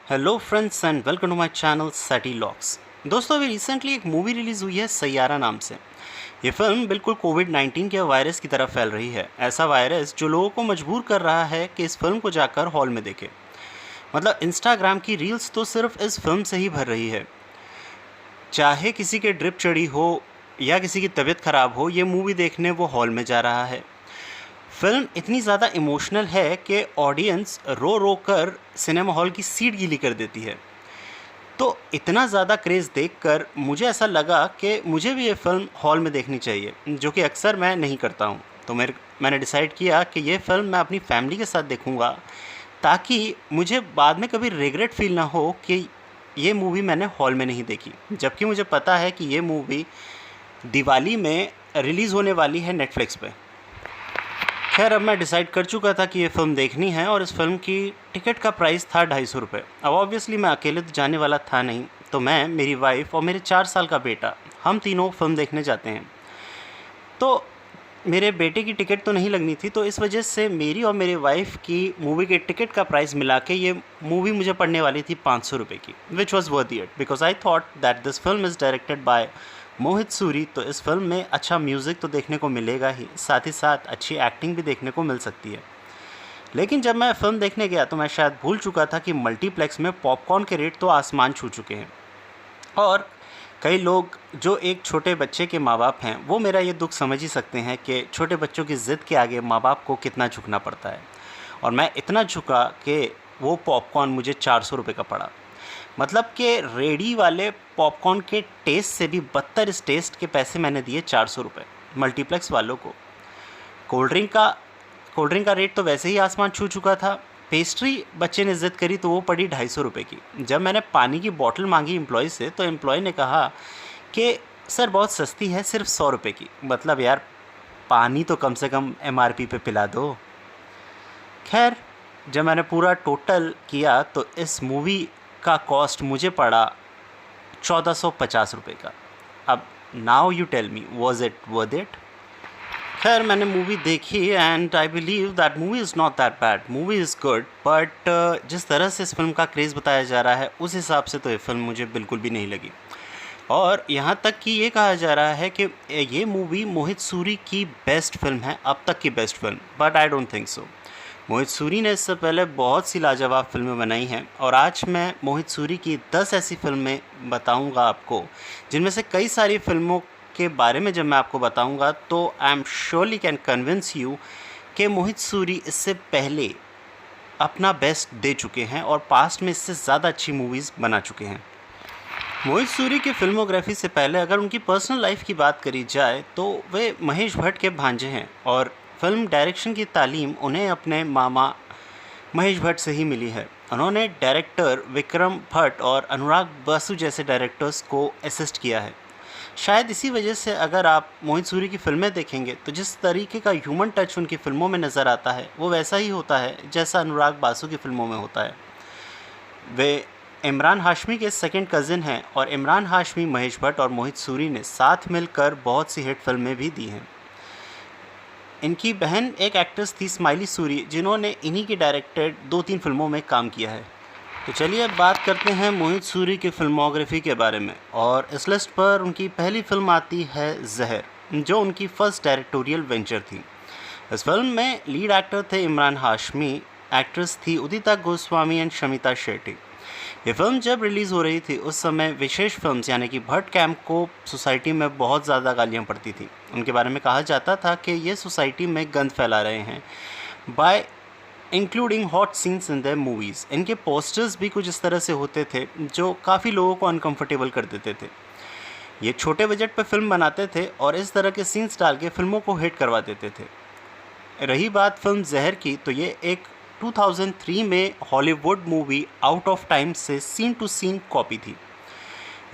Hello friends and welcome to my channel सैटी लॉक्स। दोस्तों, अभी रिसेंटली एक मूवी रिलीज़ हुई है सैयारा नाम से। ये फिल्म बिल्कुल कोविड-19 के वायरस की तरह फैल रही है। ऐसा वायरस जो लोगों को मजबूर कर रहा है कि इस फिल्म को जाकर हॉल में देखें। मतलब इंस्टाग्राम की रील्स तो सिर्फ इस फिल्म से ही भर रही है। चाहे किसी के ड्रिप चढ़ी हो या किसी की तबीयत ख़राब हो, ये मूवी देखने वो हॉल में जा रहा है। फिल्म इतनी ज़्यादा इमोशनल है कि ऑडियंस रो रो कर सिनेमा हॉल की सीट गीली कर देती है। तो इतना ज़्यादा क्रेज़ देखकर मुझे ऐसा लगा कि मुझे भी ये फ़िल्म हॉल में देखनी चाहिए, जो कि अक्सर मैं नहीं करता हूँ। तो मैंने डिसाइड किया कि ये फ़िल्म मैं अपनी फैमिली के साथ देखूँगा, ताकि मुझे बाद में कभी रिग्रेट फ़ील ना हो कि ये मूवी मैंने हॉल में नहीं देखी। जबकि मुझे पता है कि ये मूवी दिवाली में रिलीज़ होने वाली है नेटफ्लिक्स पे। खैर, अब मैं डिसाइड कर चुका था कि ये फ़िल्म देखनी है और इस फ़िल्म की टिकट का प्राइस था ₹250। अब ऑब्वियसली मैं अकेले तो जाने वाला था नहीं, तो मैं, मेरी वाइफ़ और मेरे 4 साल का बेटा, हम तीनों फ़िल्म देखने जाते हैं। तो मेरे बेटे की टिकट तो नहीं लगनी थी, तो इस वजह से मेरी और मेरे वाइफ़ की मूवी के टिकट का प्राइस मिला के ये मूवी मुझे पड़ने वाली थी ₹500 की, which was worth it because I thought that this film is directed by Mohit Suri. तो इस फिल्म में अच्छा म्यूज़िक तो देखने को मिलेगा ही, साथ ही साथ अच्छी एक्टिंग भी देखने को मिल सकती है। लेकिन जब मैं फ़िल्म देखने गया तो मैं शायद भूल चुका था कि मल्टीप्लेक्स में पॉपकॉर्न के रेट तो आसमान छू चुके हैं। और कई लोग जो एक छोटे बच्चे के माँ-बाप हैं, वो मेरा ये दुःख समझ ही सकते हैं कि छोटे बच्चों की ज़िद के आगे माँ-बाप को कितना झुकना पड़ता है। और मैं इतना झुका कि वो पॉपकॉर्न मुझे ₹400 का पड़ा। मतलब कि रेडी वाले पॉपकॉर्न के टेस्ट से भी बदतर इस टेस्ट के पैसे मैंने दिए ₹400 मल्टीप्लेक्स वालों को। कोल्ड ड्रिंक का कोल्ड ड्रिंक का रेट तो वैसे ही आसमान छू चुका था। पेस्ट्री बच्चे ने ज़िद करी तो वो पड़ी ₹250 की। जब मैंने पानी की बॉटल मांगी एम्प्लॉय से, तो एम्प्लॉय ने कहा कि सर बहुत सस्ती है, सिर्फ ₹100 की। मतलब यार, पानी तो कम से कम एमआरपी पे पिला दो। खैर, जब मैंने पूरा टोटल किया तो इस मूवी का कॉस्ट मुझे पड़ा ₹1450 का। अब now you tell me, was it worth it? खैर, मैंने मूवी देखी and I believe that movie is not that bad. Movie is good, but जिस तरह से इस फिल्म का क्रेज़ बताया जा रहा है, उस हिसाब से तो ये फिल्म मुझे बिल्कुल भी नहीं लगी। और यहाँ तक कि ये कहा जा रहा है कि ये मूवी मोहित सूरी की बेस्ट फिल्म है, अब तक की best film, but I don't think so. Mohit Suri ने इससे पहले बहुत सी लाजवाब फिल्में बनाई हैं, और आज मैं मोहित सूरी की 10 ऐसी फिल्में बताऊंगा आपको, जिनमें से कई सारी फिल्मों के बारे में जब मैं आपको बताऊंगा तो I am surely can convince you कि मोहित सूरी इससे पहले अपना बेस्ट दे चुके हैं और पास्ट में इससे ज़्यादा अच्छी मूवीज़ बना चुके हैं। मोहित सूरी की फिल्मोग्राफी से पहले अगर उनकी पर्सनल लाइफ की बात करी जाए तो वे महेश भट्ट के भांजे हैं, और फिल्म डायरेक्शन की तालीम उन्हें अपने मामा महेश भट्ट से ही मिली है। उन्होंने डायरेक्टर विक्रम भट्ट और अनुराग बासु जैसे डायरेक्टर्स को असिस्ट किया है। शायद इसी वजह से अगर आप मोहित सूरी की फ़िल्में देखेंगे तो जिस तरीके का ह्यूमन टच उनकी फ़िल्मों में नज़र आता है, वो वैसा ही होता है जैसा अनुराग बासु की फ़िल्मों में होता है। वे इमरान हाशमी के सेकंड कज़िन हैं, और इमरान हाशमी, महेश भट्ट और मोहित सूरी ने साथ मिलकर बहुत सी हिट फिल्में भी दी हैं। इनकी बहन एक एक्ट्रेस थी स्माइली सूरी, जिन्होंने इन्हीं की डायरेक्टेड 2-3 फिल्मों में काम किया है। तो चलिए अब बात करते हैं मोहित सूरी की फिल्मोग्राफी के बारे में, और इस लिस्ट पर उनकी पहली फिल्म आती है ज़हर, जो उनकी फर्स्ट डायरेक्टोरियल वेंचर थी। इस फिल्म में लीड एक्टर थे इमरान हाशमी, एक्ट्रेस थी उदिता गोस्वामी एंड शमिता शेट्टी। ये फिल्म जब रिलीज़ हो रही थी उस समय विशेष फिल्म्स यानी कि भट्ट कैंप को सोसाइटी में बहुत ज़्यादा गालियाँ पड़ती थी। उनके बारे में कहा जाता था कि ये सोसाइटी में गंद फैला रहे हैं bye including hot scenes in their movies. इनके पोस्टर्स भी कुछ इस तरह से होते थे जो काफ़ी लोगों को अनकंफर्टेबल कर देते थे। ये छोटे बजट पर फिल्म बनाते थे और इस तरह के सीन्स डाल के फिल्मों को हिट करवा देते थे। रही बात फिल्म ज़हर की, तो ये एक 2003 में Hollywood movie out of time से सीन टू सीन कॉपी थी।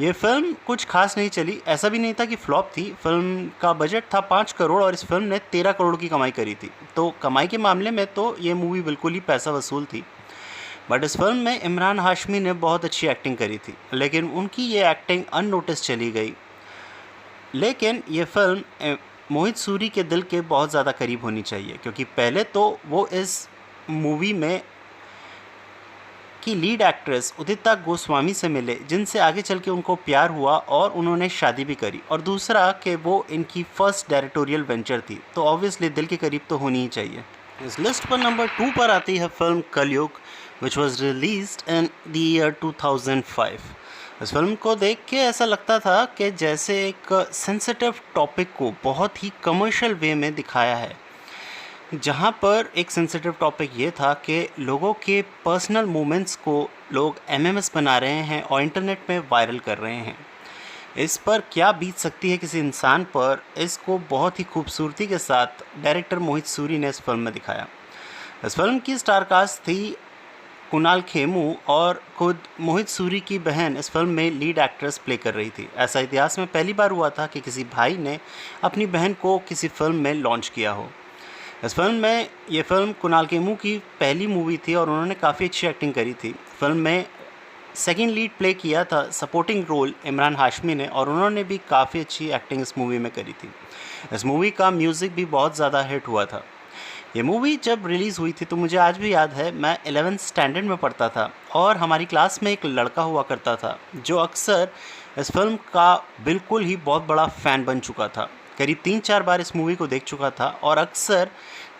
ये फिल्म कुछ खास नहीं चली, ऐसा भी नहीं था कि फ्लॉप थी। फिल्म का बजट था 5 करोड़ और इस फिल्म ने 13 करोड़ की कमाई करी थी। तो कमाई के मामले में तो ये मूवी बिल्कुल ही पैसा वसूल थी। बट इस फिल्म में इमरान हाशमी ने बहुत अच्छी एक्टिंग करी थी, लेकिन उनकी ये एक्टिंग अननोटिस चली गई। लेकिन ये फिल्म मोहित सूरी के दिल के बहुत ज़्यादा करीब होनी चाहिए, क्योंकि पहले तो वो इस मूवी में कि लीड एक्ट्रेस उदिता गोस्वामी से मिले, जिनसे आगे चल के उनको प्यार हुआ और उन्होंने शादी भी करी, और दूसरा कि वो इनकी फर्स्ट डायरेक्टोरियल वेंचर थी, तो ऑब्वियसली दिल के करीब तो होनी ही चाहिए। इस लिस्ट पर नंबर 2 पर आती है फिल्म कलयुग, which was released in the year 2005। इस फिल्म को देख के ऐसा लगता था कि जैसे एक सेंसिटिव टॉपिक को बहुत ही कमर्शियल वे में दिखाया है, जहाँ पर एक सेंसिटिव टॉपिक ये था कि लोगों के पर्सनल मोमेंट्स को लोग एमएमएस बना रहे हैं और इंटरनेट में वायरल कर रहे हैं। इस पर क्या बीत सकती है किसी इंसान पर, इसको बहुत ही खूबसूरती के साथ डायरेक्टर मोहित सूरी ने इस फिल्म में दिखाया। इस फिल्म की स्टार कास्ट थी कुणाल खेमू, और खुद मोहित सूरी की बहन इस फिल्म में लीड एक्ट्रेस प्ले कर रही थी। ऐसा इतिहास में पहली बार हुआ था कि किसी भाई ने अपनी बहन को किसी फिल्म में लॉन्च किया हो। इस फिल्म में ये फिल्म कुणाल खेमू की पहली मूवी थी और उन्होंने काफ़ी अच्छी एक्टिंग करी थी। फिल्म में सेकंड लीड प्ले किया था सपोर्टिंग रोल इमरान हाशमी ने, और उन्होंने भी काफ़ी अच्छी एक्टिंग इस मूवी में करी थी। इस मूवी का म्यूज़िक भी बहुत ज़्यादा हिट हुआ था। ये मूवी जब रिलीज़ हुई थी तो मुझे आज भी याद है, मैं 11th स्टैंडर्ड में पढ़ता था और हमारी क्लास में एक लड़का हुआ करता था जो अक्सर इस फिल्म का बिल्कुल ही बहुत बड़ा फ़ैन बन चुका था। करीब 3-4 बार इस मूवी को देख चुका था, और अक्सर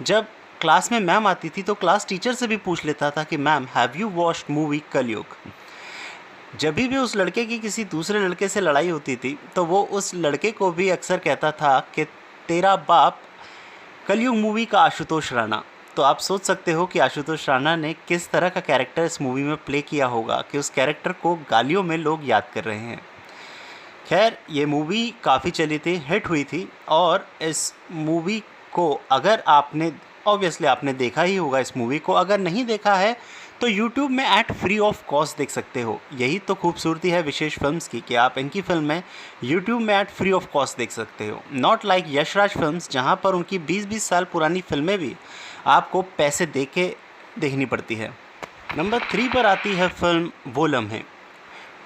जब क्लास में मैम आती थी तो क्लास टीचर से भी पूछ लेता था कि ma'am, have you watched movie कलयुग। जब भी उस लड़के की किसी दूसरे लड़के से लड़ाई होती थी तो वो उस लड़के को भी अक्सर कहता था कि तेरा बाप कलयुग मूवी का आशुतोष राणा। तो आप सोच सकते हो कि आशुतोष राणा ने किस तरह का कैरेक्टर इस मूवी में प्ले किया होगा कि उस कैरेक्टर को गालियों में लोग याद कर रहे हैं। खैर, ये मूवी काफ़ी चली थी, हिट हुई थी, और इस मूवी को अगर ऑब्वियसली आपने देखा ही होगा इस मूवी को, अगर नहीं देखा है तो YouTube में एट फ्री ऑफ कॉस्ट देख सकते हो। यही तो खूबसूरती है विशेष फिल्म्स की कि आप इनकी फिल्में YouTube में एट फ्री ऑफ कॉस्ट देख सकते हो। नॉट लाइक यशराज फिल्म्स, जहाँ पर उनकी 20-20 साल पुरानी फिल्में भी आपको पैसे दे के देखनी पड़ती है। नंबर 3 पर आती है फिल्म वो लम्हे।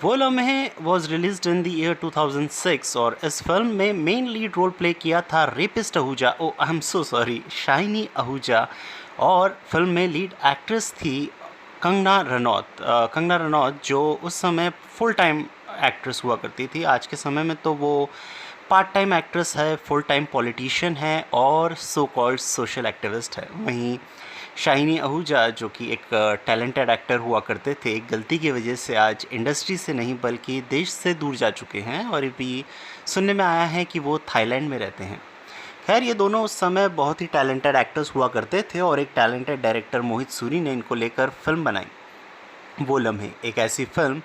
वो लम्हे was released in the year 2006, और इस फिल्म में मेन लीड रोल प्ले किया था rapist Ahuja, I am so sorry, shiny Ahuja, और फिल्म में लीड एक्ट्रेस थी कंगना रनौत, जो उस समय फुल टाइम एक्ट्रेस हुआ करती थी। आज के समय में तो वो पार्ट टाइम एक्ट्रेस है, फुल टाइम पॉलिटिशियन है और सो कॉल्ड सोशल एक्टिविस्ट है। वहीं शाइनी आहूजा, जो कि एक टैलेंटेड एक्टर हुआ करते थे, एक गलती की वजह से आज इंडस्ट्री से नहीं बल्कि देश से दूर जा चुके हैं, और ये भी सुनने में आया है कि वो थाईलैंड में रहते हैं। खैर, ये दोनों उस समय बहुत ही टैलेंटेड एक्टर्स हुआ करते थे, और एक टैलेंटेड डायरेक्टर मोहित सूरी ने इनको लेकर फिल्म बनाई वो लम्हे। एक ऐसी फिल्म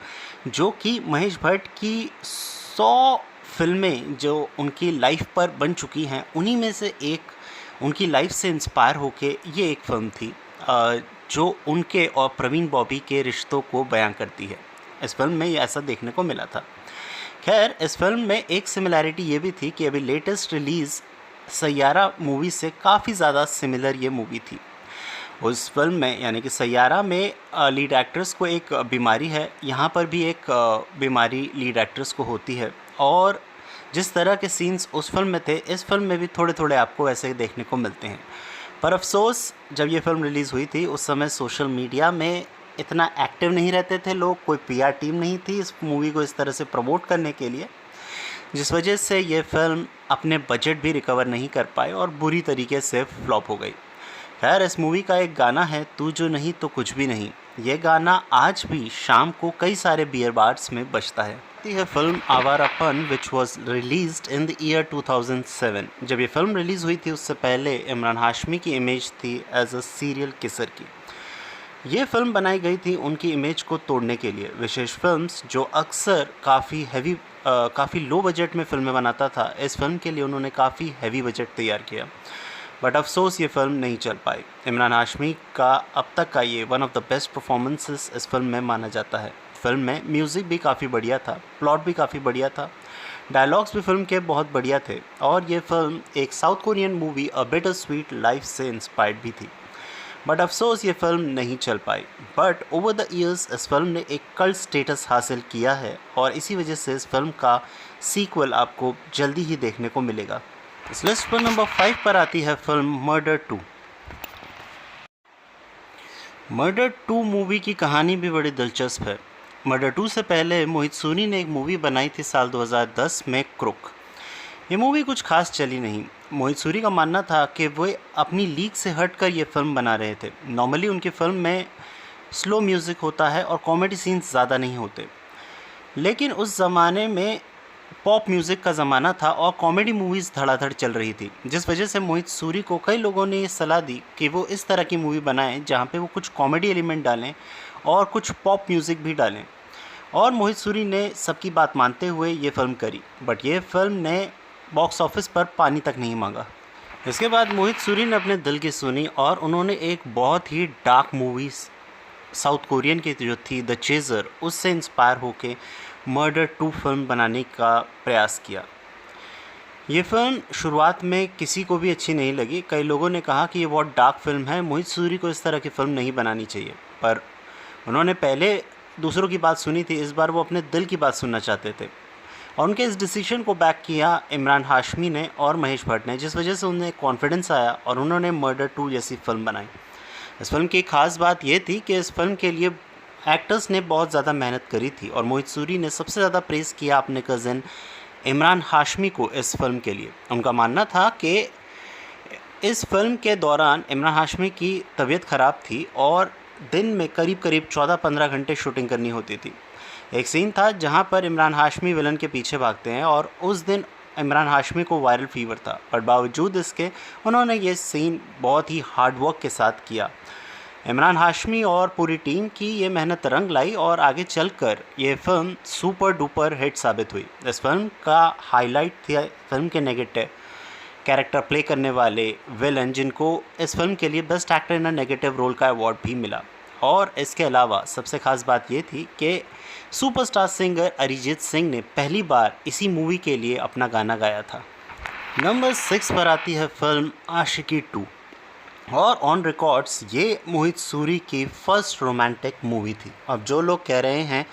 जो कि महेश भट्ट की 100 फिल्में जो उनकी लाइफ पर बन चुकी हैं, उन्हीं में से एक उनकी लाइफ से इंस्पायर होके ये एक फ़िल्म थी जो उनके और प्रवीण बॉबी के रिश्तों को बयां करती है। इस फिल्म में ये ऐसा देखने को मिला था। खैर, इस फिल्म में एक सिमिलैरिटी ये भी थी कि अभी लेटेस्ट रिलीज़ सैयारा मूवी से काफ़ी ज़्यादा सिमिलर ये मूवी थी। उस फिल्म में यानी कि सैयारा में लीड एक्ट्रेस को एक बीमारी है, यहाँ पर भी एक बीमारी लीड एक्ट्रेस को होती है, और जिस तरह के सीन्स उस फिल्म में थे, इस फिल्म में भी थोड़े थोड़े आपको ऐसे देखने को मिलते हैं। पर अफसोस, जब ये फिल्म रिलीज़ हुई थी उस समय सोशल मीडिया में इतना एक्टिव नहीं रहते थे लोग, कोई पीआर टीम नहीं थी इस मूवी को इस तरह से प्रमोट करने के लिए, जिस वजह से ये फिल्म अपने बजट भी रिकवर नहीं कर पाए और बुरी तरीके से फ्लॉप हो गई। खैर, इस मूवी का एक गाना है तू जो नहीं तो कुछ भी नहीं। ये गाना आज भी शाम को कई सारे बियर बार्स में बजता है। यह film Awarapan which was released in the year 2007। जब ये फिल्म रिलीज़ हुई थी उससे पहले इमरान हाशमी की इमेज थी एज अ सीरियल किसर की। ये फिल्म बनाई गई थी उनकी इमेज को तोड़ने के लिए। विशेष फिल्म्स जो अक्सर काफ़ी लो बजट में फिल्में बनाता था, इस फिल्म के लिए उन्होंने काफ़ी हैवी बजट तैयार किया, बट अफसोस ये फिल्म नहीं चल पाई। इमरान हाशमी का अब तक का ये one of the best performances इस फिल्म में माना जाता है। फिल्म में म्यूज़िक भी काफ़ी बढ़िया था, प्लॉट भी काफ़ी बढ़िया था, डायलॉग्स भी फिल्म के बहुत बढ़िया थे, और ये फिल्म एक south Korean movie a bitter sweet life से इंस्पायर्ड भी थी। बट अफसोस ये फिल्म नहीं चल पाई। बट ओवर द ईयर्स इस फिल्म ने एक कल्ट स्टेटस हासिल किया है, और इसी वजह से इस फिल्म का सीक्वल आपको जल्दी ही देखने को मिलेगा। इस लिस्ट पर नंबर 5 पर आती है फिल्म मर्डर 2। मर्डर 2 मूवी की कहानी भी बड़ी दिलचस्प है। मर्डर 2 से पहले मोहित सूरी ने एक मूवी बनाई थी साल 2010 में, क्रुक। ये मूवी कुछ खास चली नहीं। मोहित सूरी का मानना था कि वे अपनी लीग से हटकर ये फिल्म बना रहे थे। नॉर्मली उनकी फिल्म में स्लो म्यूज़िक होता है और कॉमेडी सीन्स ज़्यादा नहीं होते, लेकिन उस ज़माने में पॉप म्यूज़िक का ज़माना था और कॉमेडी मूवीज़ धड़ाधड़ चल रही थी, जिस वजह से मोहित सूरी को कई लोगों ने ये सलाह दी कि वो इस तरह की मूवी बनाएं जहाँ पे वो कुछ कॉमेडी एलिमेंट डालें और कुछ पॉप म्यूज़िक भी डालें। और मोहित सूरी ने सबकी बात मानते हुए ये फ़िल्म करी, बट ये फ़िल्म ने बॉक्स ऑफिस पर पानी तक नहीं मांगा। इसके बाद मोहित सूरी ने अपने दिल की सुनी और उन्होंने एक बहुत ही डार्क मूवी साउथ कोरियन की जो थी द चेज़र, उससे इंस्पायर होके मर्डर 2 फिल्म बनाने का प्रयास किया। ये फिल्म शुरुआत में किसी को भी अच्छी नहीं लगी। कई लोगों ने कहा कि ये बहुत डार्क फिल्म है, मोहित सूरी को इस तरह की फ़िल्म नहीं बनानी चाहिए। पर उन्होंने पहले दूसरों की बात सुनी थी, इस बार वो अपने दिल की बात सुनना चाहते थे और उनके इस डिसीजन को बैक किया इमरान हाशमी ने और महेश भट्ट ने, जिस वजह से उन्हें कॉन्फिडेंस आया और उन्होंने मर्डर 2 जैसी फ़िल्म बनाई। इस फिल्म की ख़ास बात ये थी कि इस फिल्म के लिए एक्टर्स ने बहुत ज़्यादा मेहनत करी थी और मोहित सूरी ने सबसे ज़्यादा प्रेज़ किया अपने कज़न इमरान हाशमी को इस फिल्म के लिए। उनका मानना था कि इस फिल्म के दौरान इमरान हाशमी की तबीयत ख़राब थी और दिन में करीब करीब 14-15 घंटे शूटिंग करनी होती थी। एक सीन था जहां पर इमरान हाशमी विलन के पीछे भागते हैं और उस दिन इमरान हाशमी को वायरल फीवर था, पर बावजूद इसके उन्होंने ये सीन बहुत ही हार्ड वर्क के साथ किया। इमरान हाशमी और पूरी टीम की ये मेहनत रंग लाई और आगे चलकर ये फिल्म सुपर डुपर हिट साबित हुई। इस फिल्म का हाईलाइट थी फिल्म के नेगेटिव कैरेक्टर प्ले करने वाले विलन, जिनको इस फिल्म के लिए best actor in a negative role का अवार्ड भी मिला। और इसके अलावा सबसे ख़ास बात ये थी कि सुपरस्टार सिंगर अरिजीत सिंह ने पहली बार इसी मूवी के लिए अपना गाना गाया था। नंबर 6 पर आती है फिल्म आशिकी 2 और ऑन रिकॉर्ड्स ये मोहित सूरी की फ़र्स्ट रोमांटिक मूवी थी। अब जो लोग कह रहे हैं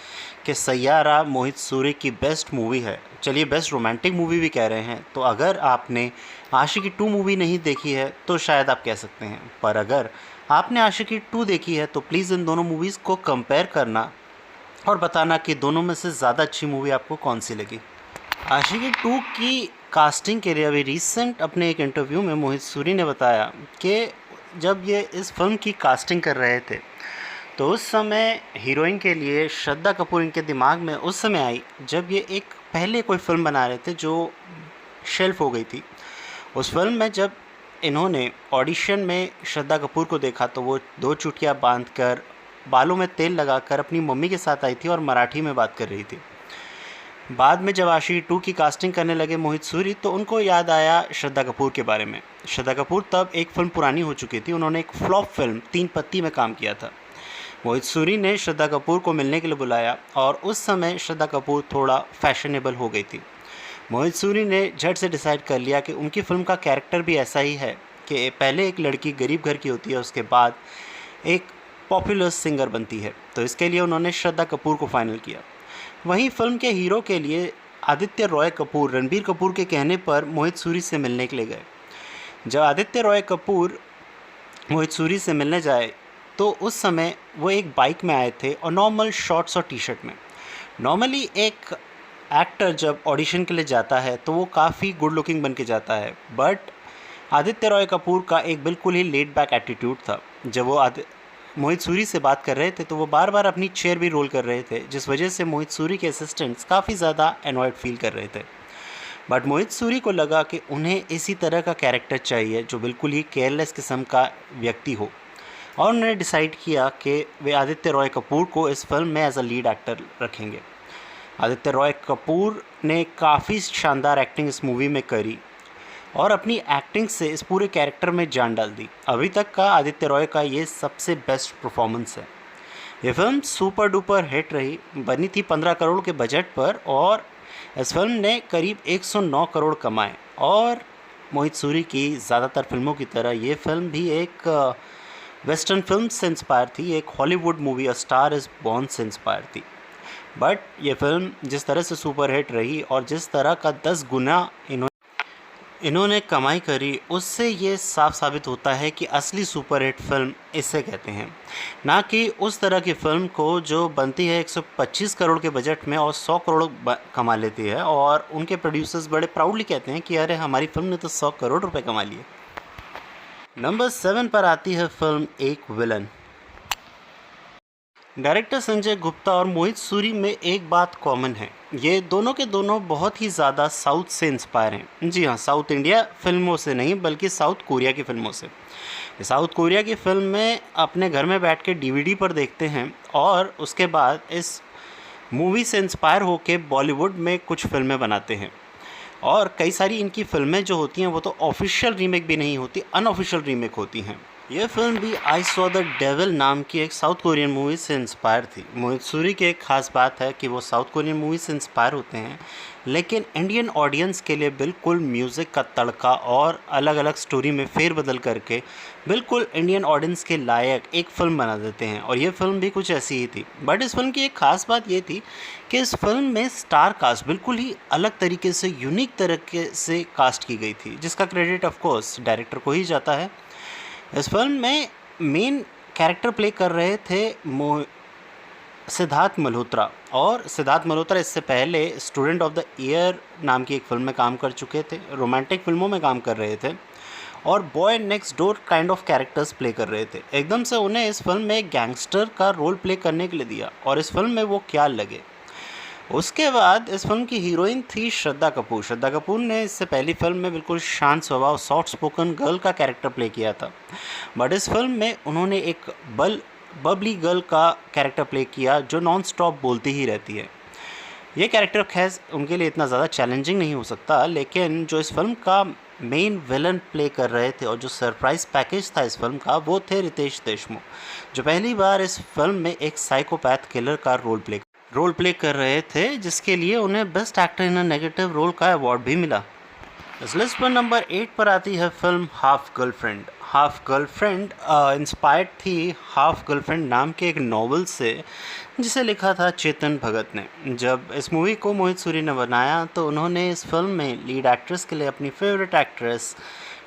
कि सैयारा मोहित सूरी की बेस्ट मूवी है, चलिए बेस्ट रोमांटिक मूवी भी कह रहे हैं, तो अगर आपने आशिकी 2 मूवी नहीं देखी है तो शायद आप कह सकते हैं, पर अगर आपने आशिकी 2 देखी है तो प्लीज़ इन दोनों मूवीज़ को कंपेयर करना और बताना कि दोनों में से ज़्यादा अच्छी मूवी आपको कौन सी लगी। आशिकी 2 की कास्टिंग के लिए अभी रिसेंट अपने एक इंटरव्यू में मोहित सूरी ने बताया कि जब ये इस फिल्म की कास्टिंग कर रहे थे तो उस समय हीरोइन के लिए श्रद्धा कपूर इनके दिमाग में उस समय आई जब ये एक पहले कोई फ़िल्म बना रहे थे जो शेल्फ हो गई थी। उस फिल्म में जब इन्होंने ऑडिशन में श्रद्धा कपूर को देखा तो वो 2 चुटिया बांधकर बालों में तेल लगाकर अपनी मम्मी के साथ आई थी और मराठी में बात कर रही थी। बाद में जब आशिकी 2 की कास्टिंग करने लगे मोहित सूरी तो उनको याद आया श्रद्धा कपूर के बारे में। श्रद्धा कपूर तब एक फ़िल्म पुरानी हो चुकी थी, उन्होंने एक फ्लॉप फिल्म 3 पत्ती में काम किया था। मोहित सूरी ने श्रद्धा कपूर को मिलने के लिए बुलाया और उस समय श्रद्धा कपूर थोड़ा फैशनेबल हो गई थी। मोहित सूरी ने झट से डिसाइड कर लिया कि उनकी फ़िल्म का कैरेक्टर भी ऐसा ही है कि पहले एक लड़की गरीब घर की होती है, उसके बाद एक पॉपुलर सिंगर बनती है, तो इसके लिए उन्होंने श्रद्धा कपूर को फाइनल किया। वहीं फिल्म के हीरो के लिए आदित्य रॉय कपूर रणबीर कपूर के कहने पर मोहित सूरी से मिलने के लिए गए। जब आदित्य रॉय कपूर मोहित सूरी से मिलने जाए तो उस समय वो एक बाइक में आए थे और नॉर्मल शॉर्ट्स और टी शर्ट में। नॉर्मली एक एक्टर जब ऑडिशन के लिए जाता है तो वो काफ़ी गुड लुकिंग बन के जाता है, बट आदित्य रॉय कपूर का एक बिल्कुल ही लेड बैक एटीट्यूड था। जब वो मोहित सूरी से बात कर रहे थे तो वो बार बार अपनी चेयर भी रोल कर रहे थे, जिस वजह से मोहित सूरी के असिस्टेंट्स काफ़ी ज़्यादा एनॉयड फील कर रहे थे। बट मोहित सूरी को लगा कि उन्हें इसी तरह का कैरेक्टर चाहिए जो बिल्कुल ही केयरलेस किस्म का व्यक्ति हो, और उन्होंने डिसाइड किया कि वे आदित्य रॉय कपूर को इस फिल्म में एज अ लीड एक्टर रखेंगे। आदित्य रॉय कपूर ने काफ़ी शानदार एक्टिंग इस मूवी में करी और अपनी एक्टिंग से इस पूरे कैरेक्टर में जान डाल दी। अभी तक का आदित्य रॉय का ये सबसे बेस्ट परफॉर्मेंस है। ये फिल्म सुपर डुपर हिट रही, बनी थी 15 करोड़ के बजट पर और इस फिल्म ने करीब 109 करोड़ कमाए। और मोहित सूरी की ज़्यादातर फिल्मों की तरह ये फिल्म भी एक वेस्टर्न फिल्म से इंस्पायर थी, एक Hollywood movie a star is born से इंस्पायर थी। बट ये फिल्म जिस तरह से सुपर हिट रही और जिस तरह का 10 गुना इन्होंने इन्होंने कमाई करी, उससे ये साफ साबित होता है कि असली सुपरहिट फ़िल्म इसे कहते हैं, ना कि उस तरह की फ़िल्म को जो बनती है 125 करोड़ के बजट में और 100 करोड़ कमा लेती है, और उनके प्रोड्यूसर्स बड़े प्राउडली कहते हैं कि अरे हमारी फ़िल्म ने तो 100 करोड़ रुपए कमा लिए। नंबर 7 पर आती है फ़िल्म एक विलन। डायरेक्टर संजय गुप्ता और मोहित सूरी में एक बात कॉमन है, ये दोनों के दोनों बहुत ही ज़्यादा साउथ से इंस्पायर हैं। जी हाँ, साउथ इंडिया फिल्मों से नहीं बल्कि साउथ कोरिया की फ़िल्मों से। साउथ कोरिया की फ़िल्म में अपने घर में बैठ के डीवीडी पर देखते हैं और उसके बाद इस मूवी से इंस्पायर होके बॉलीवुड में कुछ फ़िल्में बनाते हैं, और कई सारी इनकी फ़िल्में जो होती हैं वो तो ऑफिशियल रीमेक भी नहीं होती, अनऑफिशियल रीमेक होती हैं। यह फ़िल्म भी आई सॉ द डेविल नाम की एक साउथ कोरियन मूवी से इंस्पायर थी। मोहित सूरी की एक ख़ास बात है कि वो साउथ कोरियन मूवी से इंस्पायर होते हैं, लेकिन इंडियन ऑडियंस के लिए बिल्कुल म्यूज़िक का तड़का और अलग अलग स्टोरी में फेरबदल करके बिल्कुल इंडियन ऑडियंस के लायक एक फ़िल्म बना देते हैं, और ये फ़िल्म भी कुछ ऐसी ही थी। बट इस फिल्म की एक ख़ास बात ये थी कि इस फिल्म में स्टार कास्ट बिल्कुल ही अलग तरीके से, यूनिक तरीके से कास्ट की गई थी, जिसका क्रेडिट ऑफ कोर्स डायरेक्टर को ही जाता है। इस फिल्म में मेन कैरेक्टर प्ले कर रहे थे सिद्धार्थ मल्होत्रा, और सिद्धार्थ मल्होत्रा इससे पहले स्टूडेंट ऑफ द ईयर नाम की एक फ़िल्म में काम कर चुके थे, रोमांटिक फिल्मों में काम कर रहे थे, और boy next door kind of characters play कर रहे थे। एकदम से उन्हें इस फिल्म में एक गैंगस्टर का रोल प्ले करने के लिए दिया, और इस फिल्म में वो क्या लगे। उसके बाद इस फिल्म की हीरोइन थी श्रद्धा कपूर। श्रद्धा कपूर ने इससे पहली फिल्म में बिल्कुल शांत स्वभाव, सॉफ्ट स्पोकन गर्ल का कैरेक्टर प्ले किया था, बट इस फिल्म में उन्होंने एक बबली गर्ल का कैरेक्टर प्ले किया जो नॉन स्टॉप बोलती ही रहती है। ये कैरेक्टर खैर उनके लिए इतना ज़्यादा चैलेंजिंग नहीं हो सकता, लेकिन जो इस फिल्म का मेन विलन प्ले कर रहे थे और जो सरप्राइज़ पैकेज था इस फिल्म का, वो थे रितेश देशमुख, जो पहली बार इस फिल्म में एक साइकोपैथ किलर का रोल प्ले कर रहे थे, जिसके लिए उन्हें best actor in a negative role का अवार्ड भी मिला। इस लिस्ट पर नंबर 8 पर आती है film half girlfriend. Half girlfriend inspired थी हाफ गर्लफ्रेंड नाम के एक नॉवल से, जिसे लिखा था चेतन भगत ने। जब इस मूवी को मोहित सूरी ने बनाया तो उन्होंने इस फिल्म में लीड एक्ट्रेस के लिए अपनी फेवरेट एक्ट्रेस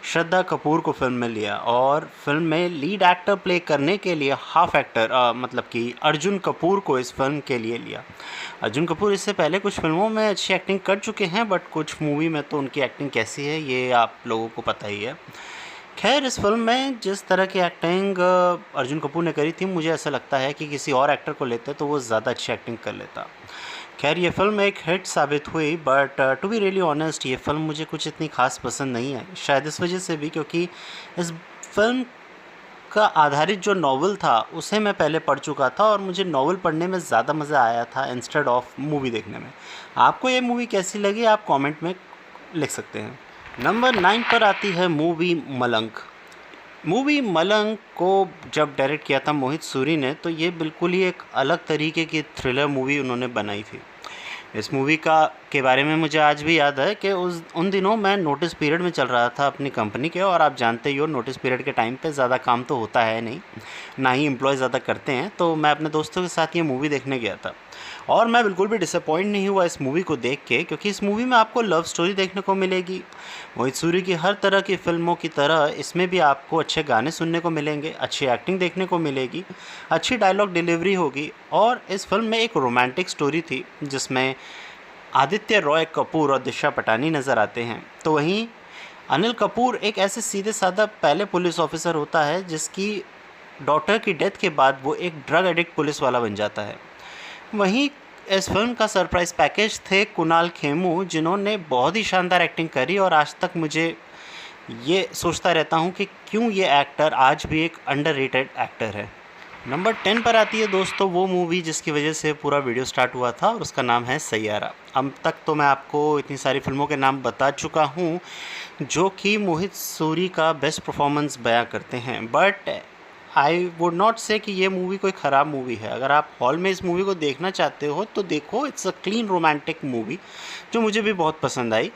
श्रद्धा कपूर को फिल्म में लिया, और फिल्म में लीड एक्टर प्ले करने के लिए हाफ एक्टर मतलब कि अर्जुन कपूर को इस फिल्म के लिए लिया। अर्जुन कपूर इससे पहले कुछ फिल्मों में अच्छी एक्टिंग कर चुके हैं, बट कुछ मूवी में तो उनकी एक्टिंग कैसी है ये आप लोगों को पता ही है। खैर, इस फिल्म में जिस तरह की एक्टिंग अर्जुन कपूर ने करी थी, मुझे ऐसा लगता है कि किसी और एक्टर को लेते तो वो ज़्यादा अच्छी एक्टिंग कर लेता। खैर, ये फ़िल्म एक हिट साबित हुई, but to be really honest ये फ़िल्म मुझे कुछ इतनी ख़ास पसंद नहीं आई। शायद इस वजह से भी क्योंकि इस फिल्म का आधारित जो नॉवल था उसे मैं पहले पढ़ चुका था, और मुझे नॉवल पढ़ने में ज़्यादा मज़ा आया था इंस्टेड ऑफ मूवी देखने में। आपको ये मूवी कैसी लगी आप कमेंट में लिख सकते हैं। नंबर 9 पर आती है मूवी मलंग। मूवी मलंग को जब डायरेक्ट किया था मोहित सूरी ने, तो ये बिल्कुल ही एक अलग तरीके की थ्रिलर मूवी उन्होंने बनाई थी। इस मूवी के बारे में मुझे आज भी याद है कि उन दिनों मैं नोटिस पीरियड में चल रहा था अपनी कंपनी के, और आप जानते ही हो नोटिस पीरियड के टाइम पे ज़्यादा काम तो होता है नहीं, ना ही एम्प्लॉय ज़्यादा करते हैं। तो मैं अपने दोस्तों के साथ ये मूवी देखने गया था, और मैं बिल्कुल भी डिसअपॉइंट नहीं हुआ इस मूवी को देख के, क्योंकि इस मूवी में आपको लव स्टोरी देखने को मिलेगी। मोहित सूरी की हर तरह की फ़िल्मों की तरह इसमें भी आपको अच्छे गाने सुनने को मिलेंगे, अच्छी एक्टिंग देखने को मिलेगी, अच्छी डायलॉग डिलीवरी होगी, और इस फिल्म में एक रोमांटिक स्टोरी थी जिसमें आदित्य रॉय कपूर और दिशा पटानी नज़र आते हैं। तो वहीं अनिल कपूर एक ऐसे सीधे साधा पहले पुलिस ऑफिसर होता है जिसकी डॉटर की डेथ के बाद वो एक ड्रग एडिक्ट पुलिस वाला बन जाता है। वहीं इस फिल्म का सरप्राइज़ पैकेज थे कुणाल खेमू, जिन्होंने बहुत ही शानदार एक्टिंग करी, और आज तक मुझे ये सोचता रहता हूँ कि क्यों ये एक्टर आज भी एक अंडररेटेड एक्टर है। नंबर 10 पर आती है दोस्तों वो मूवी जिसकी वजह से पूरा वीडियो स्टार्ट हुआ था, और उसका नाम है सैयारा। अब तक तो मैं आपको इतनी सारी फिल्मों के नाम बता चुका हूँ जो कि मोहित सूरी का बेस्ट परफॉर्मेंस बयां करते हैं, बट आई वुड नॉट से कि ये मूवी कोई ख़राब मूवी है। अगर आप हॉल में इस मूवी को देखना चाहते हो तो देखो, it's a clean romantic movie जो मुझे भी बहुत पसंद आई।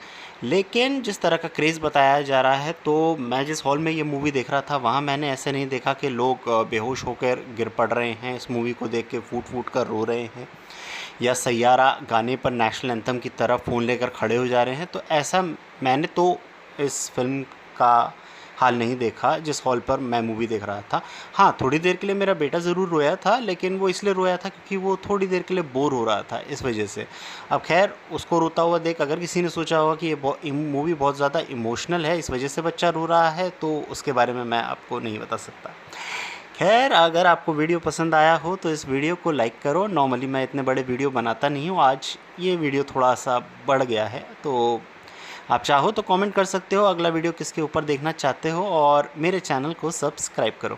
लेकिन जिस तरह का क्रेज़ बताया जा रहा है, तो मैं जिस हॉल में ये मूवी देख रहा था वहाँ मैंने ऐसे नहीं देखा कि लोग बेहोश होकर गिर पड़ रहे हैं, इस मूवी को देख के फूट फूट कर रो रहे हैं, या सैयारा गाने पर नेशनल एंथम की तरफ फ़ोन लेकर खड़े हो जा रहे हैं। तो ऐसा मैंने तो इस फ़िल्म का हाल नहीं देखा जिस हॉल पर मैं मूवी देख रहा था। हाँ, थोड़ी देर के लिए मेरा बेटा ज़रूर रोया था, लेकिन वो इसलिए रोया था क्योंकि वो थोड़ी देर के लिए बोर हो रहा था, इस वजह से। अब ख़ैर, उसको रोता हुआ देख अगर किसी ने सोचा होगा कि ये मूवी बहुत ज़्यादा इमोशनल है, इस वजह से बच्चा रो रहा है, तो उसके बारे में मैं आपको नहीं बता सकता। खैर, अगर आपको वीडियो पसंद आया हो तो इस वीडियो को लाइक करो। नॉर्मली मैं इतने बड़े वीडियो बनाता नहीं हूँ, आज ये वीडियो थोड़ा-सा बढ़ गया है, तो आप चाहो तो कमेंट कर सकते हो अगला वीडियो किसके ऊपर देखना चाहते हो, और मेरे चैनल को सब्सक्राइब करो।